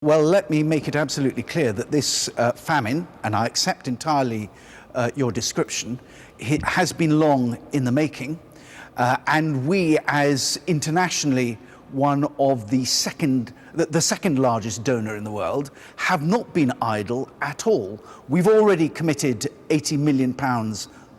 Well, let me make it absolutely clear that this famine, and I accept entirely your description, it has been long in the making, and we, as internationally one of the second largest donor in the world, have not been idle at all. We've already committed £80 million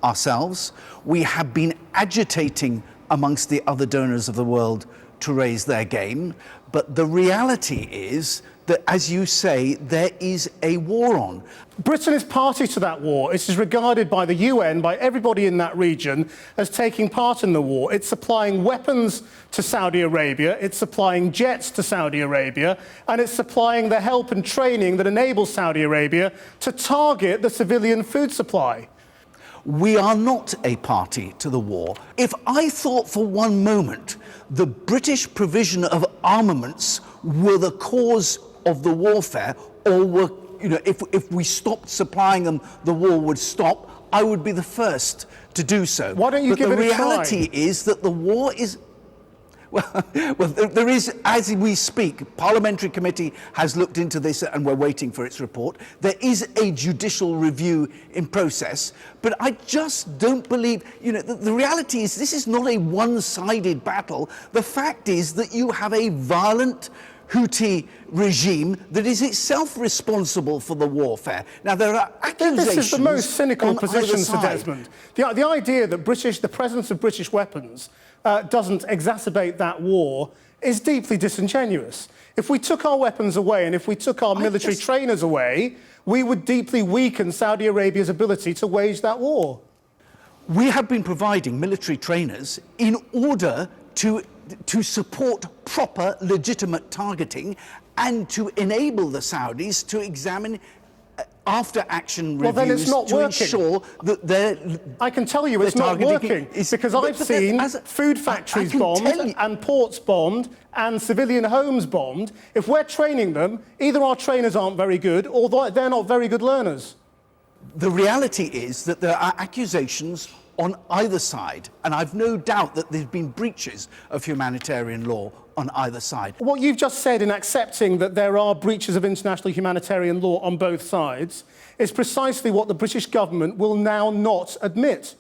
ourselves. We have been agitating amongst the other donors of the world to raise their game. But the reality is that, as you say, there is a war on. Britain is party to that war. It is regarded by the UN, by everybody in that region, as taking part in the war. It's supplying weapons to Saudi Arabia, it's supplying jets to Saudi Arabia, and it's supplying the help and training that enables Saudi Arabia to target the civilian food supply. We are not a party to the war. If I thought for one moment the British provision of armaments were the cause of the warfare, or were, if we stopped supplying them, the war would stop, I would be the first to do so. Why don't you give it a try? But the reality is that the war is... Well, there is, as we speak, Parliamentary Committee has looked into this and we're waiting for its report. There is a judicial review in process, but I just don't believe, the reality is this is not a one-sided battle. The fact is that you have a violent Houthi regime that is itself responsible for the warfare. Now, there are accusations. This is the most cynical position, Sir Desmond. The idea that the presence of British weapons doesn't exacerbate that war is deeply disingenuous. If we took our weapons away and if we took our military trainers away, we would deeply weaken Saudi Arabia's ability to wage that war. We have been providing military trainers in order to support proper, legitimate targeting and to enable the Saudis to examine after-action reviews ensure that they're... I can tell you it's not working, because I've seen food factories bombed and ports bombed and civilian homes bombed. If we're training them, either our trainers aren't very good or they're not very good learners. The reality is that there are accusations on either side, and I've no doubt that there have been breaches of humanitarian law on either side. What you've just said in accepting that there are breaches of international humanitarian law on both sides is precisely what the British government will now not admit.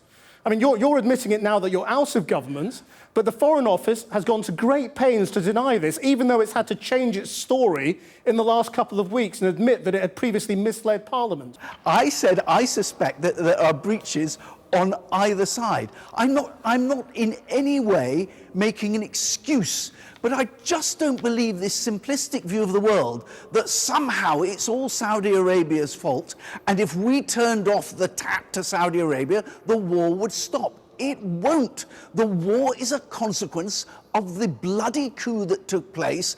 I mean, you're admitting it now that you're out of government, but the Foreign Office has gone to great pains to deny this, even though it's had to change its story in the last couple of weeks and admit that it had previously misled Parliament. I said I suspect that there are breaches on either side. I'm not in any way making an excuse, but I just don't believe this simplistic view of the world that somehow it's all Saudi Arabia's fault, and if we turned off the tap to Saudi Arabia, the war would stop. It won't. The war is a consequence of the bloody coup that took place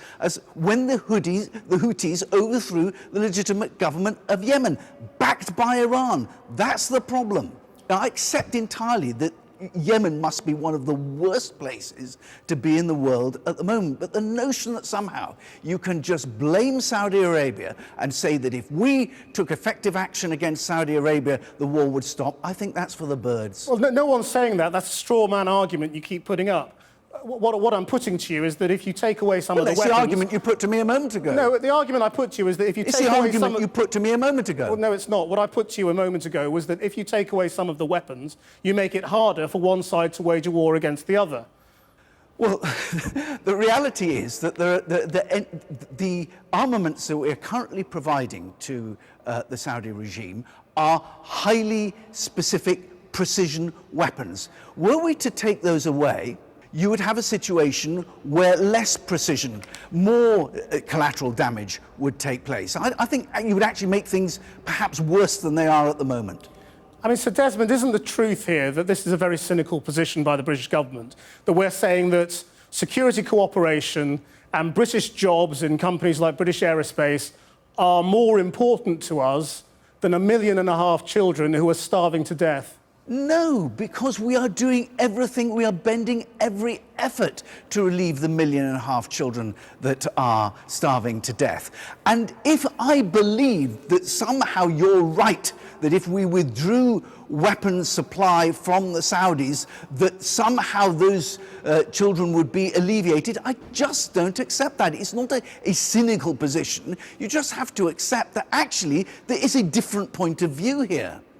when the Houthis overthrew the legitimate government of Yemen, backed by Iran. That's the problem. Now, I accept entirely that Yemen must be one of the worst places to be in the world at the moment, but the notion that somehow you can just blame Saudi Arabia and say that if we took effective action against Saudi Arabia, the war would stop, I think that's for the birds. Well, no one's saying that. That's a straw man argument you keep putting up. What I'm putting to you is that if you take away some of the weapons... Well, that's the argument you put to me a moment ago. No, the argument I put to you is that if you take away some... It's the argument you put to me a moment ago. Well, no, it's not. What I put to you a moment ago was that if you take away some of the weapons, you make it harder for one side to wage a war against the other. Well, the reality is that the armaments that we're currently providing to the Saudi regime are highly specific precision weapons. Were we to take those away, you would have a situation where less precision, more collateral damage would take place. I think you would actually make things perhaps worse than they are at the moment. I mean, Sir Desmond, isn't the truth here that this is a very cynical position by the British government, that we're saying that security cooperation and British jobs in companies like British Aerospace are more important to us than 1.5 million children who are starving to death? No, because we are doing everything, we are bending every effort to relieve the 1.5 million children that are starving to death. And if I believe that somehow you're right, that if we withdrew weapons supply from the Saudis, that somehow those children would be alleviated, I just don't accept that. It's not a cynical position. You just have to accept that actually there is a different point of view here.